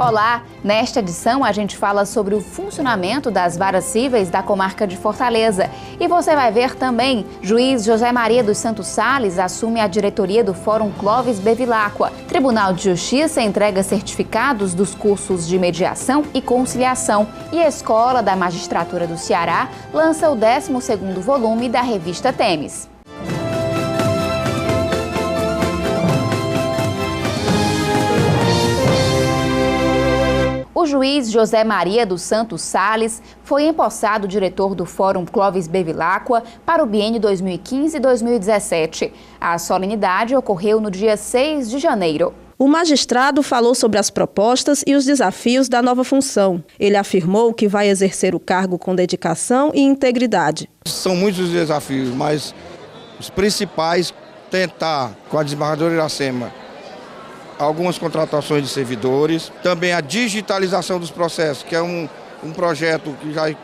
Olá! Nesta edição a gente fala sobre o funcionamento das varas cíveis da comarca de Fortaleza. E você vai ver também, juiz José Maria dos Santos Sales assume a diretoria do Fórum Clóvis Bevilacqua. Tribunal de Justiça entrega certificados dos cursos de mediação e conciliação. E a Escola da Magistratura do Ceará lança o 12º volume da revista Temes. O juiz José Maria dos Santos Sales foi empossado diretor do Fórum Clóvis Bevilacqua para o biênio 2015-2017. A solenidade ocorreu no dia 6 de janeiro. O magistrado falou sobre as propostas e os desafios da nova função. Ele afirmou que vai exercer o cargo com dedicação e integridade. São muitos os desafios, mas os principais, tentar, com a desembargadora Iracema, algumas contratações de servidores, também a digitalização dos processos, que é um projeto que já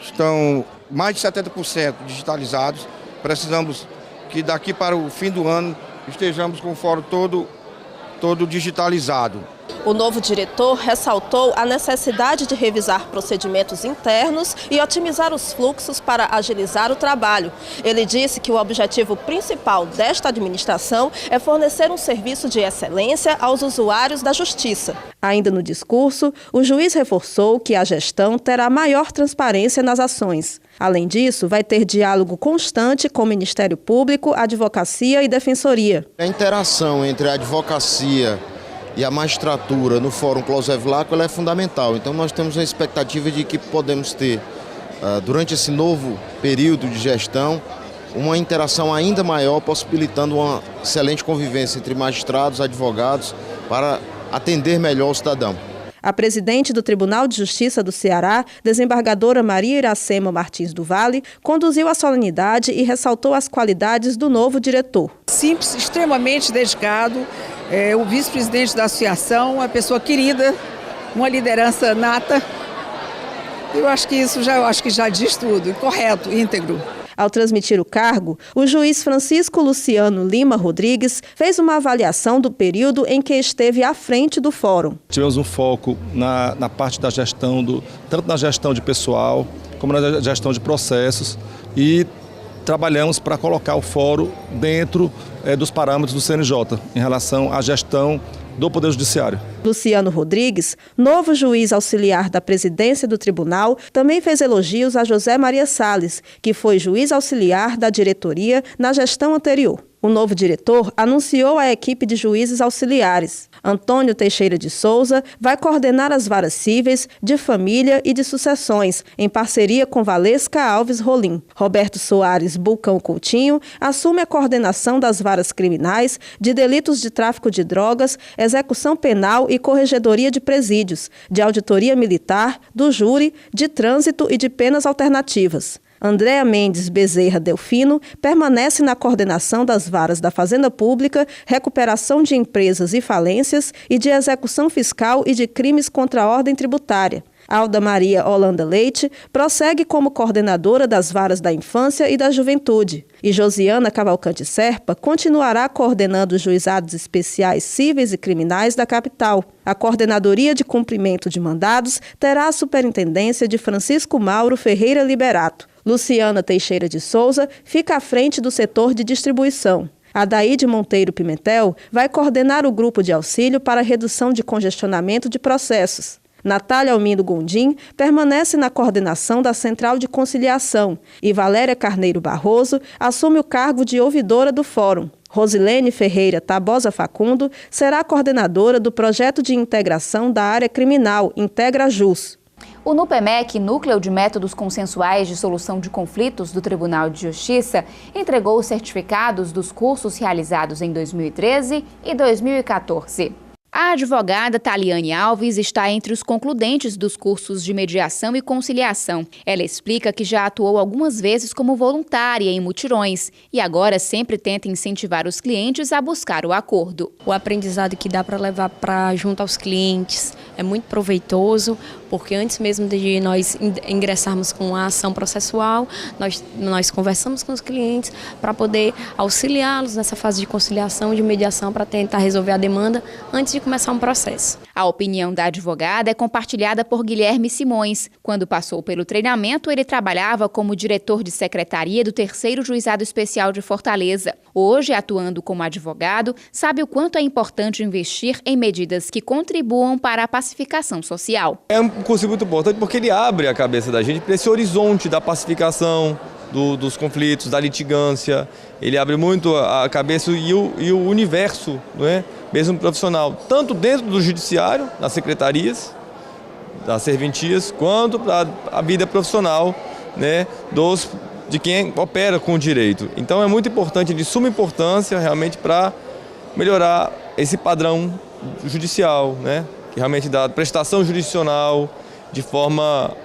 estão mais de 70% digitalizados. Precisamos que daqui para o fim do ano estejamos com o fórum todo digitalizado. O novo diretor ressaltou a necessidade de revisar procedimentos internos e otimizar os fluxos para agilizar o trabalho. Ele disse que o objetivo principal desta administração é fornecer um serviço de excelência aos usuários da Justiça. Ainda no discurso, o juiz reforçou que a gestão terá maior transparência nas ações. Além disso, vai ter diálogo constante com o Ministério Público, Advocacia e Defensoria. A interação entre a advocacia e a magistratura no Fórum Clóvis Bevilacqua é fundamental. Então nós temos a expectativa de que podemos ter, durante esse novo período de gestão, uma interação ainda maior, possibilitando uma excelente convivência entre magistrados e advogados para atender melhor o cidadão. A presidente do Tribunal de Justiça do Ceará, desembargadora Maria Iracema Martins do Vale, conduziu a solenidade e ressaltou as qualidades do novo diretor. Simples, extremamente dedicado, o vice-presidente da associação, uma pessoa querida, uma liderança nata. Eu acho que isso já diz tudo, correto, íntegro. Ao transmitir o cargo, o juiz Francisco Luciano Lima Rodrigues fez uma avaliação do período em que esteve à frente do fórum. Tivemos um foco na parte da gestão, tanto na gestão de pessoal, como na gestão de processos, e trabalhamos para colocar o fórum dentro dos parâmetros do CNJ, em relação à gestão do Poder Judiciário. Luciano Rodrigues, novo juiz auxiliar da presidência do tribunal, também fez elogios a José Maria Sales, que foi juiz auxiliar da diretoria na gestão anterior. O novo diretor anunciou a equipe de juízes auxiliares. Antônio Teixeira de Souza vai coordenar as varas cíveis, de família e de sucessões, em parceria com Valesca Alves Rolim. Roberto Soares Bulcão Coutinho assume a coordenação das varas criminais, de delitos de tráfico de drogas, execução penal e corregedoria de presídios, de auditoria militar, do júri, de trânsito e de penas alternativas. Andréa Mendes Bezerra Delfino permanece na coordenação das varas da Fazenda Pública, recuperação de empresas e falências e de execução fiscal e de crimes contra a ordem tributária. Alda Maria Holanda Leite prossegue como coordenadora das varas da infância e da juventude. E Josiana Cavalcante Serpa continuará coordenando os juizados especiais cíveis e criminais da capital. A coordenadoria de cumprimento de mandados terá a superintendência de Francisco Mauro Ferreira Liberato. Luciana Teixeira de Souza fica à frente do setor de distribuição. Adaíde Monteiro Pimentel vai coordenar o grupo de auxílio para redução de congestionamento de processos. Natália Almindo Gondim permanece na coordenação da Central de Conciliação e Valéria Carneiro Barroso assume o cargo de ouvidora do Fórum. Rosilene Ferreira Tabosa Facundo será coordenadora do projeto de integração da área criminal Integra Jus. O NUPEMEC, Núcleo de Métodos Consensuais de Solução de Conflitos do Tribunal de Justiça, entregou os certificados dos cursos realizados em 2013 e 2014. A advogada Taliane Alves está entre os concludentes dos cursos de mediação e conciliação. Ela explica que já atuou algumas vezes como voluntária em mutirões e agora sempre tenta incentivar os clientes a buscar o acordo. O aprendizado que dá para levar para junto aos clientes é muito proveitoso, porque antes mesmo de nós ingressarmos com a ação processual, nós conversamos com os clientes para poder auxiliá-los nessa fase de conciliação, de mediação, para tentar resolver a demanda antes de começar um processo. A opinião da advogada é compartilhada por Guilherme Simões. Quando passou pelo treinamento, ele trabalhava como diretor de secretaria do 3º Juizado Especial de Fortaleza. Hoje, atuando como advogado, sabe o quanto é importante investir em medidas que contribuam para a pacificação social. É um curso muito importante porque ele abre a cabeça da gente para esse horizonte da pacificação, dos conflitos, da litigância. Ele abre muito a cabeça e o universo, não é? Mesmo profissional, tanto dentro do judiciário, nas secretarias, das serventias, quanto para a vida profissional, né, de quem opera com o direito. Então é muito importante, de suma importância realmente para melhorar esse padrão judicial, né, que realmente dá prestação jurisdicional de forma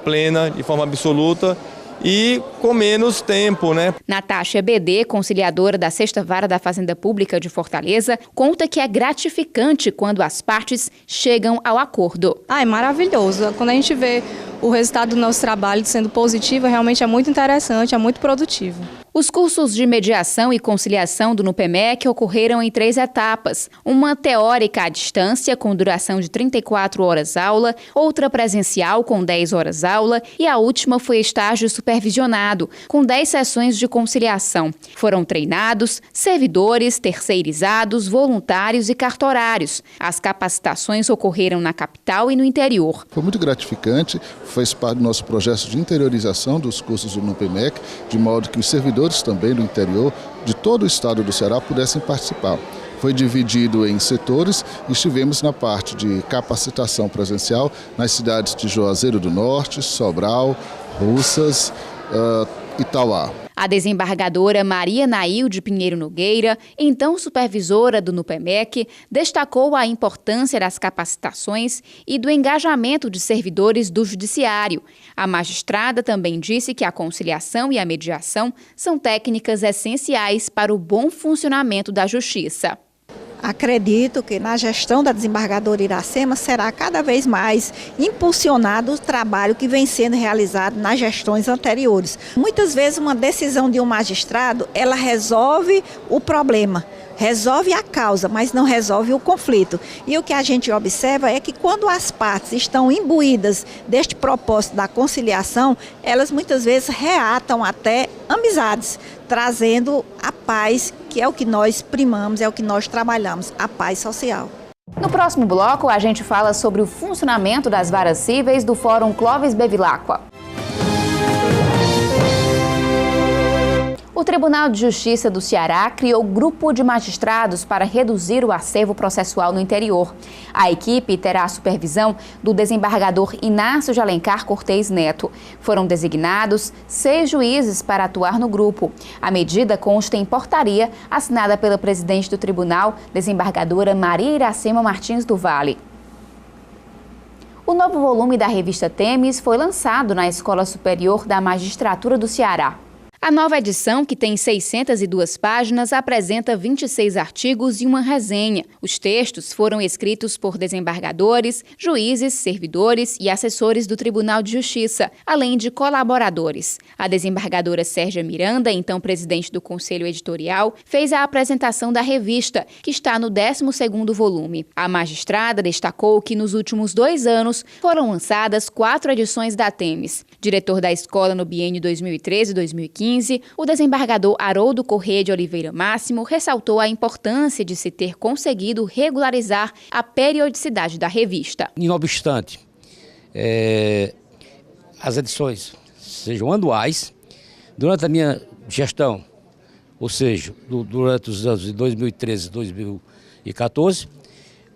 plena, de forma absoluta, e com menos tempo, né? Natasha BD, conciliadora da 6ª Vara da Fazenda Pública de Fortaleza, conta que é gratificante quando as partes chegam ao acordo. É maravilhoso. Quando a gente vê o resultado do nosso trabalho sendo positivo, realmente é muito interessante, é muito produtivo. Os cursos de mediação e conciliação do NUPEMEC ocorreram em 3 etapas. Uma teórica à distância, com duração de 34 horas aula, outra presencial, com 10 horas aula, e a última foi estágio supervisionado, com 10 sessões de conciliação. Foram treinados servidores, terceirizados, voluntários e cartorários. As capacitações ocorreram na capital e no interior. Foi muito gratificante, fez parte do nosso projeto de interiorização dos cursos do NUPEMEC, de modo que os servidores também do interior de todo o estado do Ceará pudessem participar. Foi dividido em setores e estivemos na parte de capacitação presencial nas cidades de Juazeiro do Norte, Sobral, Russas, Itauá. A desembargadora Maria Nailde Pinheiro Nogueira, então supervisora do NUPEMEC, destacou a importância das capacitações e do engajamento de servidores do judiciário. A magistrada também disse que a conciliação e a mediação são técnicas essenciais para o bom funcionamento da justiça. Acredito que na gestão da desembargadora Iracema será cada vez mais impulsionado o trabalho que vem sendo realizado nas gestões anteriores. Muitas vezes uma decisão de um magistrado, ela resolve o problema, resolve a causa, mas não resolve o conflito. E o que a gente observa é que quando as partes estão imbuídas deste propósito da conciliação, elas muitas vezes reatam até amizades, trazendo a paz, que é o que nós primamos, é o que nós trabalhamos, a paz social. No próximo bloco, a gente fala sobre o funcionamento das varas cíveis do Fórum Clóvis Bevilacqua. O Tribunal de Justiça do Ceará criou grupo de magistrados para reduzir o acervo processual no interior. A equipe terá a supervisão do desembargador Inácio de Alencar Cortez Neto. Foram designados 6 juízes para atuar no grupo. A medida consta em portaria assinada pela presidente do tribunal, desembargadora Maria Iracema Martins do Vale. O novo volume da revista Temis foi lançado na Escola Superior da Magistratura do Ceará. A nova edição, que tem 602 páginas, apresenta 26 artigos e uma resenha. Os textos foram escritos por desembargadores, juízes, servidores e assessores do Tribunal de Justiça, além de colaboradores. A desembargadora Sérgia Miranda, então presidente do Conselho Editorial, fez a apresentação da revista, que está no 12º volume. A magistrada destacou que nos últimos 2 anos foram lançadas 4 edições da Temis. Diretor da escola no biênio 2013-2015, o desembargador Haroldo Corrêa de Oliveira Máximo ressaltou a importância de se ter conseguido regularizar a periodicidade da revista. Não obstante, as edições sejam anuais, durante a minha gestão, ou seja, durante os anos de 2013 e 2014,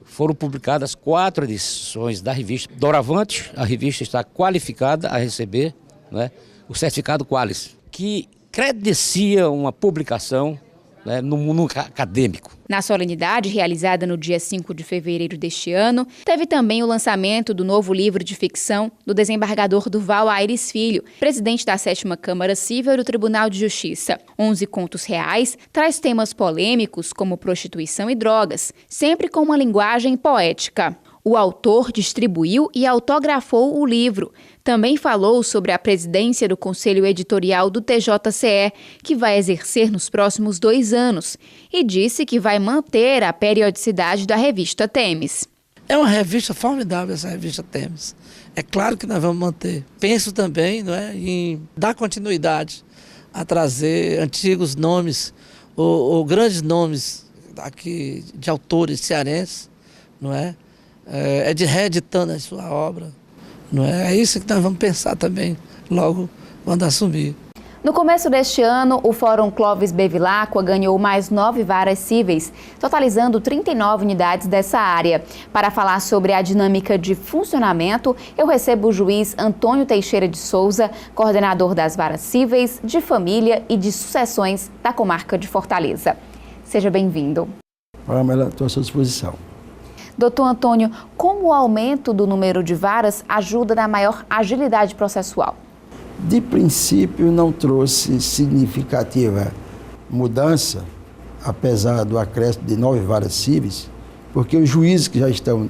foram publicadas 4 edições da revista. Doravante, a revista está qualificada a receber, né, o certificado Qualis, que credencia uma publicação, né, no mundo acadêmico. Na solenidade, realizada no dia 5 de fevereiro deste ano, teve também o lançamento do novo livro de ficção do desembargador Durval Aires Filho, presidente da 7ª Câmara Cível do Tribunal de Justiça. 11 contos reais traz temas polêmicos como prostituição e drogas, sempre com uma linguagem poética. O autor distribuiu e autografou o livro. Também falou sobre a presidência do Conselho Editorial do TJCE, que vai exercer nos próximos 2 anos, e disse que vai manter a periodicidade da revista Temes. É uma revista formidável, essa revista Temes. É claro que nós vamos manter. Penso também, não é, em dar continuidade a trazer antigos nomes ou grandes nomes aqui de autores cearenses, não é? Reeditando a sua obra. Não é? É isso que nós vamos pensar também, logo quando assumir. No começo deste ano, o Fórum Clóvis Bevilacqua ganhou mais 9 varas cíveis, totalizando 39 unidades dessa área. Para falar sobre a dinâmica de funcionamento, eu recebo o juiz Antônio Teixeira de Souza, coordenador das varas cíveis, de família e de sucessões da comarca de Fortaleza. Seja bem-vindo. Pamela, estou à sua disposição. Doutor Antônio, como o aumento do número de varas ajuda na maior agilidade processual? De princípio, não trouxe significativa mudança, apesar do acréscimo de 9 varas cíveis, porque os juízes que já estão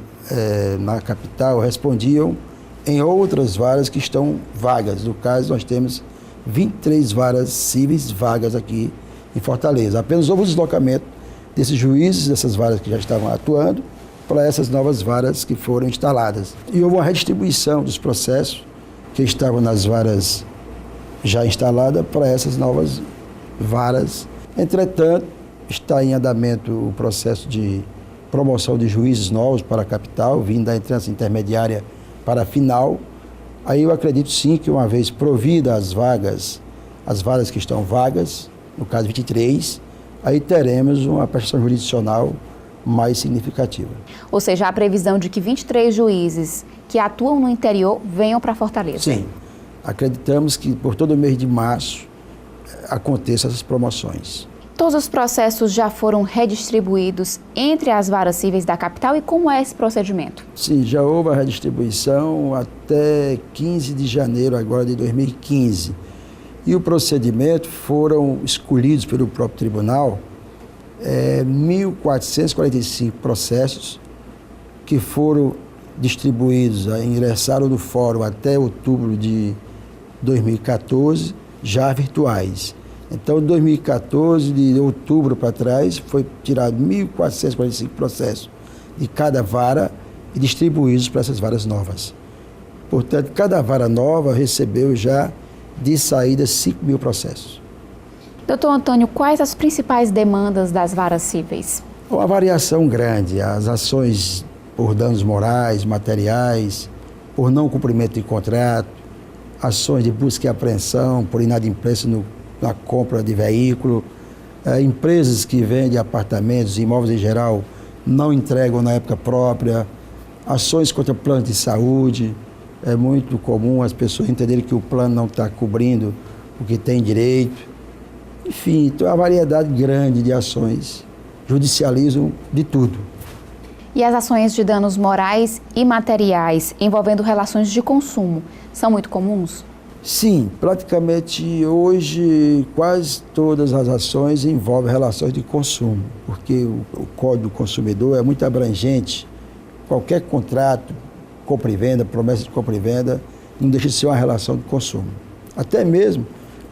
na capital respondiam em outras varas que estão vagas. No caso, nós temos 23 varas cíveis vagas aqui em Fortaleza. Apenas houve o deslocamento desses juízes, dessas varas que já estavam atuando, para essas novas varas que foram instaladas. E houve uma redistribuição dos processos que estavam nas varas já instaladas para essas novas varas. Entretanto, está em andamento o processo de promoção de juízes novos para a capital, vindo da entrância intermediária para a final. Aí eu acredito sim que, uma vez provida as vagas que estão vagas, no caso 23, aí teremos uma prestação jurisdicional mais significativa. Ou seja, a previsão de que 23 juízes que atuam no interior venham para Fortaleza. Sim, acreditamos que por todo o mês de março aconteçam essas promoções. Todos os processos já foram redistribuídos entre as varas cíveis da capital, e como é esse procedimento? Sim, já houve a redistribuição até 15 de janeiro agora de 2015. E o procedimento foram escolhidos pelo próprio tribunal 1.445 processos que foram distribuídos, ingressaram no fórum até outubro de 2014, já virtuais. Então, de 2014, de outubro para trás, foi tirado 1.445 processos de cada vara e distribuídos para essas varas novas. Portanto, cada vara nova recebeu já de saída 5.000 processos. Doutor Antônio, quais as principais demandas das varas cíveis? Uma variação grande, as ações por danos morais, materiais, por não cumprimento de contrato, ações de busca e apreensão por inadimplência na compra de veículo, empresas que vendem apartamentos, imóveis em geral, não entregam na época própria, ações contra plano de saúde. É muito comum as pessoas entenderem que o plano não está cobrindo o que tem direito. Enfim, então, uma variedade grande de ações, judicializam de tudo. E as ações de danos morais e materiais envolvendo relações de consumo são muito comuns? Sim, praticamente hoje quase todas as ações envolvem relações de consumo, porque o Código do Consumidor é muito abrangente. Qualquer contrato, compra e venda, promessa de compra e venda, não deixa de ser uma relação de consumo. Até mesmo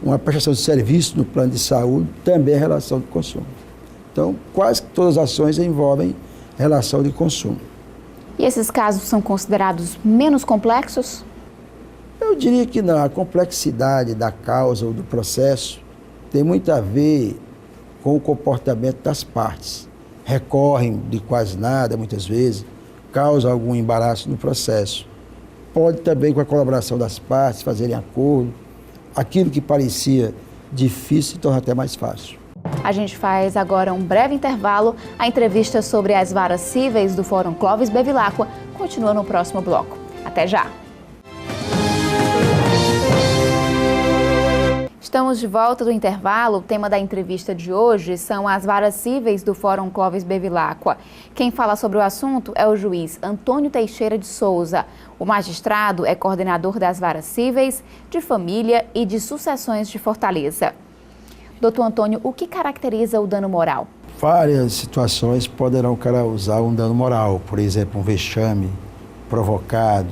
uma prestação de serviço no plano de saúde também é relação de consumo. Então, quase todas as ações envolvem relação de consumo. E esses casos são considerados menos complexos? Eu diria que não. A complexidade da causa ou do processo tem muito a ver com o comportamento das partes. Recorrem de quase nada, muitas vezes, causa algum embaraço no processo. Pode também, com a colaboração das partes, fazerem acordo. Aquilo que parecia difícil se torna até mais fácil. A gente faz agora um breve intervalo. A entrevista sobre as varas cíveis do Fórum Clóvis Bevilacqua continua no próximo bloco. Até já! Estamos de volta do intervalo. O tema da entrevista de hoje são as varas cíveis do Fórum Clóvis Bevilacqua. Quem fala sobre o assunto é o juiz Antônio Teixeira de Souza. O magistrado é coordenador das varas cíveis, de família e de sucessões de Fortaleza. Doutor Antônio, o que caracteriza o dano moral? Várias situações poderão causar um dano moral, por exemplo, um vexame provocado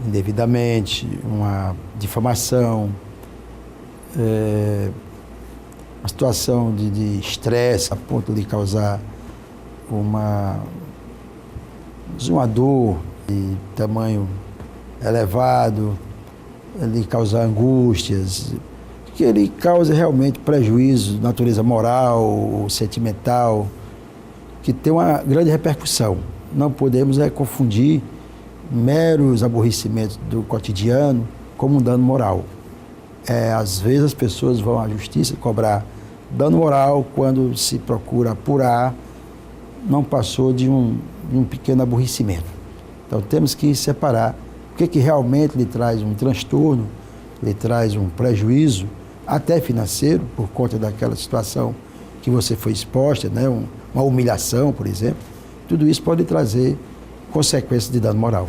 indevidamente, uma difamação, uma situação de estresse a ponto de causar uma dor de tamanho elevado, de causar angústias, que ele causa realmente prejuízo de natureza moral ou sentimental, que tem uma grande repercussão. Não podemos confundir meros aborrecimentos do cotidiano como um dano moral. Às vezes as pessoas vão à justiça cobrar dano moral quando se procura apurar, não passou de um pequeno aborrecimento. Então temos que separar o que realmente lhe traz um transtorno, lhe traz um prejuízo, até financeiro, por conta daquela situação que você foi exposta, né? Uma humilhação, por exemplo. Tudo isso pode trazer consequências de dano moral.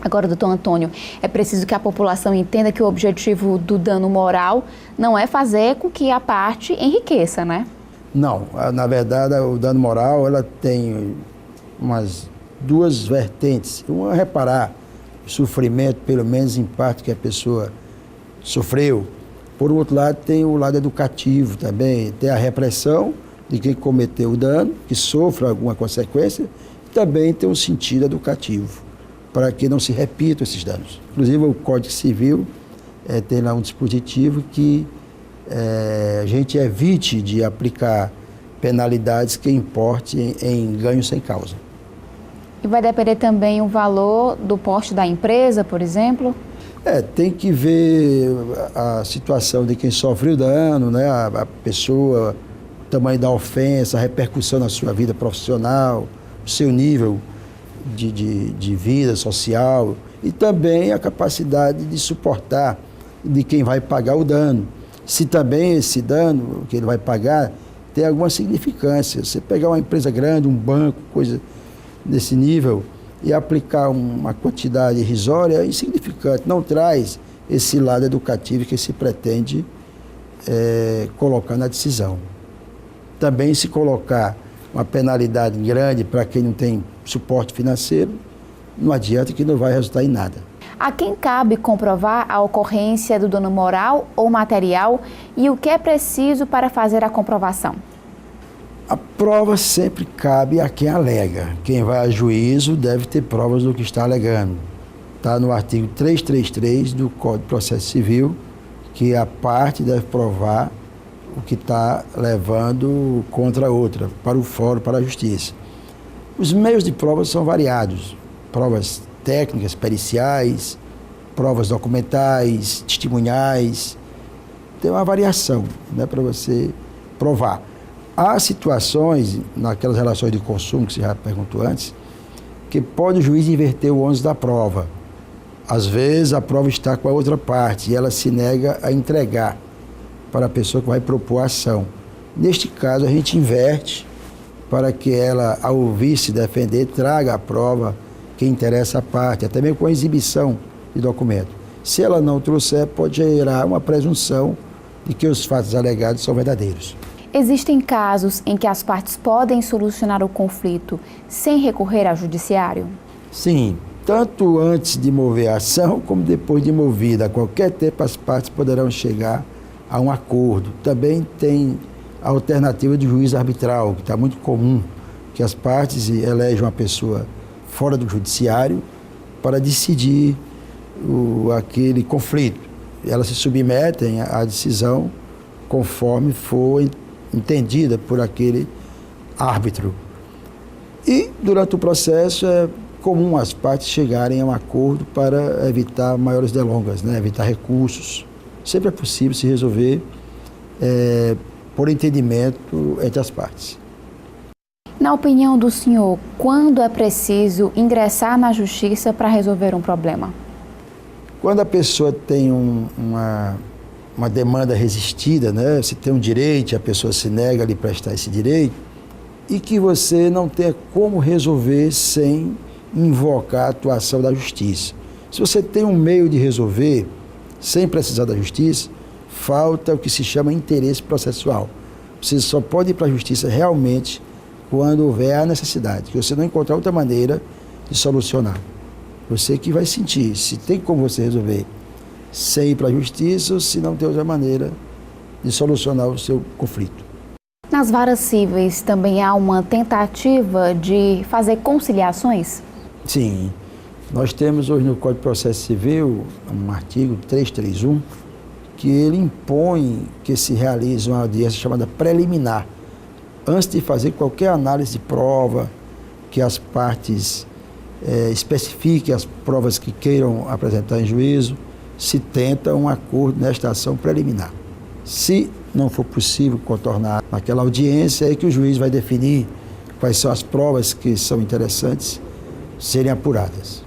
Agora, doutor Antônio, é preciso que a população entenda que o objetivo do dano moral não é fazer com que a parte enriqueça, né? Não, na verdade, o dano moral ela tem umas duas vertentes. Uma é reparar o sofrimento, pelo menos em parte, que a pessoa sofreu. Por outro lado, tem o lado educativo também, tem a repressão de quem cometeu o dano, que sofra alguma consequência, e também tem um sentido educativo, para que não se repitam esses danos. Inclusive, o Código Civil tem lá um dispositivo que a gente evite de aplicar penalidades que importem em ganho sem causa. E vai depender também o valor do porte da empresa, por exemplo? Tem que ver a situação de quem sofreu o dano, né? A pessoa, o tamanho da ofensa, a repercussão na sua vida profissional, o seu nível de vida social e também a capacidade de suportar de quem vai pagar o dano. Se também esse dano que ele vai pagar tem alguma significância. Você pegar uma empresa grande, um banco, coisa desse nível, e aplicar uma quantidade irrisória é insignificante, não traz esse lado educativo que se pretende colocar na decisão. Também se colocar uma penalidade grande para quem não tem suporte financeiro, não adianta, que não vai resultar em nada. A quem cabe comprovar a ocorrência do dano moral ou material e o que é preciso para fazer a comprovação? A prova sempre cabe a quem alega. Quem vai a juízo deve ter provas do que está alegando. Está no artigo 333 do Código de Processo Civil, que a parte deve provar o que está levando contra a outra, para o fórum, para a justiça. Os meios de prova são variados. Provas técnicas, periciais, provas documentais, testemunhais. Tem uma variação, né, para você provar. Há situações, naquelas relações de consumo que você já perguntou antes, que pode o juiz inverter o ônus da prova. Às vezes a prova está com a outra parte e ela se nega a entregar para a pessoa que vai propor a ação. Neste caso, a gente inverte para que ela, ao ouvir se defender, traga a prova que interessa a parte, até mesmo com a exibição de documento. Se ela não trouxer, pode gerar uma presunção de que os fatos alegados são verdadeiros. Existem casos em que as partes podem solucionar o conflito sem recorrer ao judiciário? Sim, tanto antes de mover a ação, como depois de movida. A qualquer tempo as partes poderão chegar a um acordo. Também tem a alternativa de juízo arbitral, que está muito comum, que as partes elegem uma pessoa fora do judiciário para decidir aquele conflito. Elas se submetem à decisão conforme for entendida por aquele árbitro. E, durante o processo, é comum as partes chegarem a um acordo para evitar maiores delongas, né? Evitar recursos. Sempre é possível se resolver por entendimento entre as partes. Na opinião do senhor, quando é preciso ingressar na justiça para resolver um problema? Quando a pessoa tem uma demanda resistida, né? Você tem um direito, a pessoa se nega a lhe prestar esse direito, e que você não tenha como resolver sem invocar a atuação da justiça. Se você tem um meio de resolver sem precisar da justiça, falta o que se chama interesse processual. Você só pode ir para a justiça realmente quando houver a necessidade, que você não encontrar outra maneira de solucionar. Você que vai sentir se tem como você resolver sem ir para a justiça ou se não tem outra maneira de solucionar o seu conflito. Nas varas cíveis também há uma tentativa de fazer conciliações? Sim. Nós temos hoje no Código de Processo Civil um artigo 331 que ele impõe que se realize uma audiência chamada preliminar, antes de fazer qualquer análise de prova, que as partes especifiquem as provas que queiram apresentar em juízo, se tenta um acordo nesta ação preliminar. Se não for possível contornar naquela audiência, é que o juiz vai definir quais são as provas que são interessantes serem apuradas.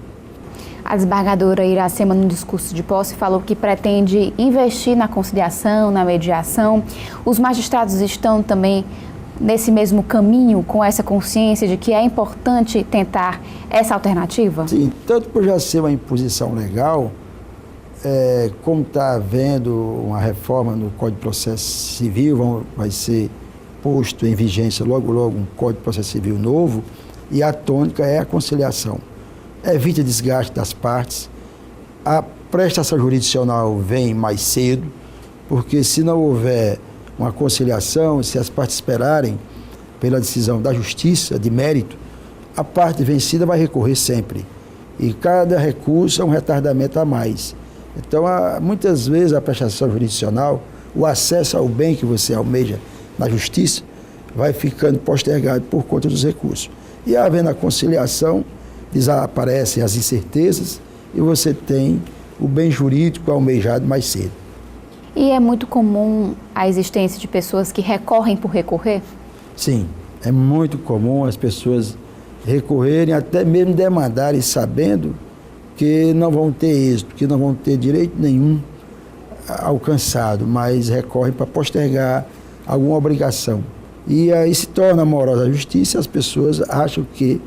A desembargadora Iracema, no discurso de posse, falou que pretende investir na conciliação, na mediação. Os magistrados estão também nesse mesmo caminho, com essa consciência de que é importante tentar essa alternativa? Sim, tanto por já ser uma imposição legal, como está havendo uma reforma no Código de Processo Civil, vai ser posto em vigência logo um Código de Processo Civil novo, e a tônica é a conciliação. Evita desgaste das partes, a prestação jurisdicional vem mais cedo, porque se não houver uma conciliação, se as partes esperarem pela decisão da justiça, de mérito, a parte vencida vai recorrer sempre. E cada recurso é um retardamento a mais. Então, muitas vezes a prestação jurisdicional, o acesso ao bem que você almeja na justiça, vai ficando postergado por conta dos recursos. E havendo a conciliação, desaparecem as incertezas e você tem o bem jurídico almejado mais cedo. E é muito comum a existência de pessoas que recorrem por recorrer? Sim, é muito comum as pessoas recorrerem, até mesmo demandarem sabendo que não vão ter êxito, que não vão ter direito nenhum alcançado, mas recorrem para postergar alguma obrigação. E aí se torna morosa a justiça e as pessoas acham que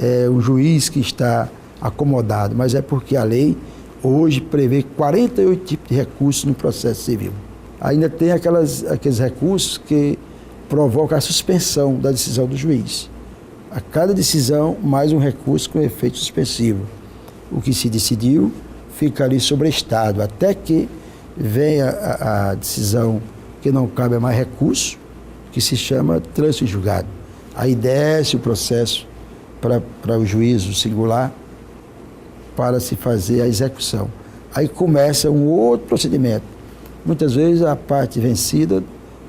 é o juiz que está acomodado, mas é porque a lei hoje prevê 48 tipos de recursos no processo civil. Ainda tem aqueles recursos que provocam a suspensão da decisão do juiz. A cada decisão, mais um recurso com efeito suspensivo. O que se decidiu fica ali sobrestado, até que venha a decisão que não cabe a mais recurso, que se chama trânsito em julgado. Aí desce o processo para o juízo singular para se fazer a execução. Aí começa um outro procedimento. Muitas vezes a parte vencida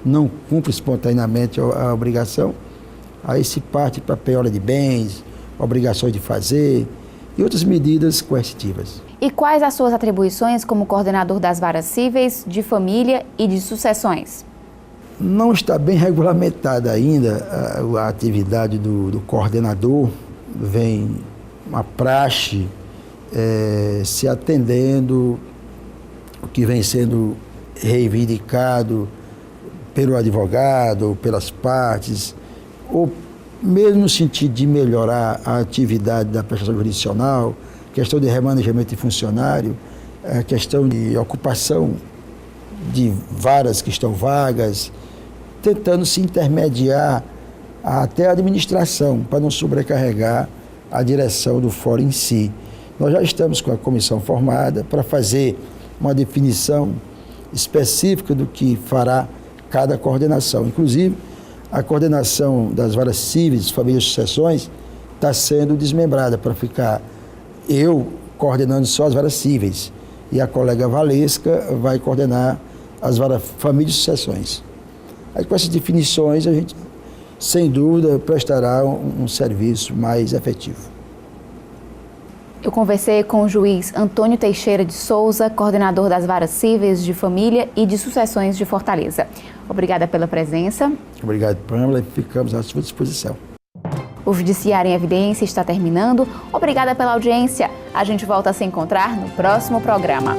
não cumpre espontaneamente a obrigação, aí se parte para penhora de bens, obrigações de fazer e outras medidas coercitivas. E quais as suas atribuições como coordenador das varas cíveis, de família e de sucessões? Não está bem regulamentada ainda a atividade do coordenador, vem uma praxe se atendendo o que vem sendo reivindicado pelo advogado, ou pelas partes, ou mesmo no sentido de melhorar a atividade da prestação jurisdicional, questão de remanejamento de funcionário, a questão de ocupação de varas que estão vagas, tentando se intermediar até a administração, para não sobrecarregar a direção do fórum em si. Nós já estamos com a comissão formada para fazer uma definição específica do que fará cada coordenação. Inclusive, a coordenação das varas cíveis, famílias e sucessões, está sendo desmembrada para ficar eu coordenando só as varas cíveis e a colega Valesca vai coordenar as varas famílias e sucessões. Aí com essas definições a gente, sem dúvida, prestará um serviço mais efetivo. Eu conversei com o juiz Antônio Teixeira de Souza, coordenador das varas cíveis de família e de sucessões de Fortaleza. Obrigada pela presença. Obrigado, Pamela, e ficamos à sua disposição. O Judiciário em Evidência está terminando. Obrigada pela audiência. A gente volta a se encontrar no próximo programa.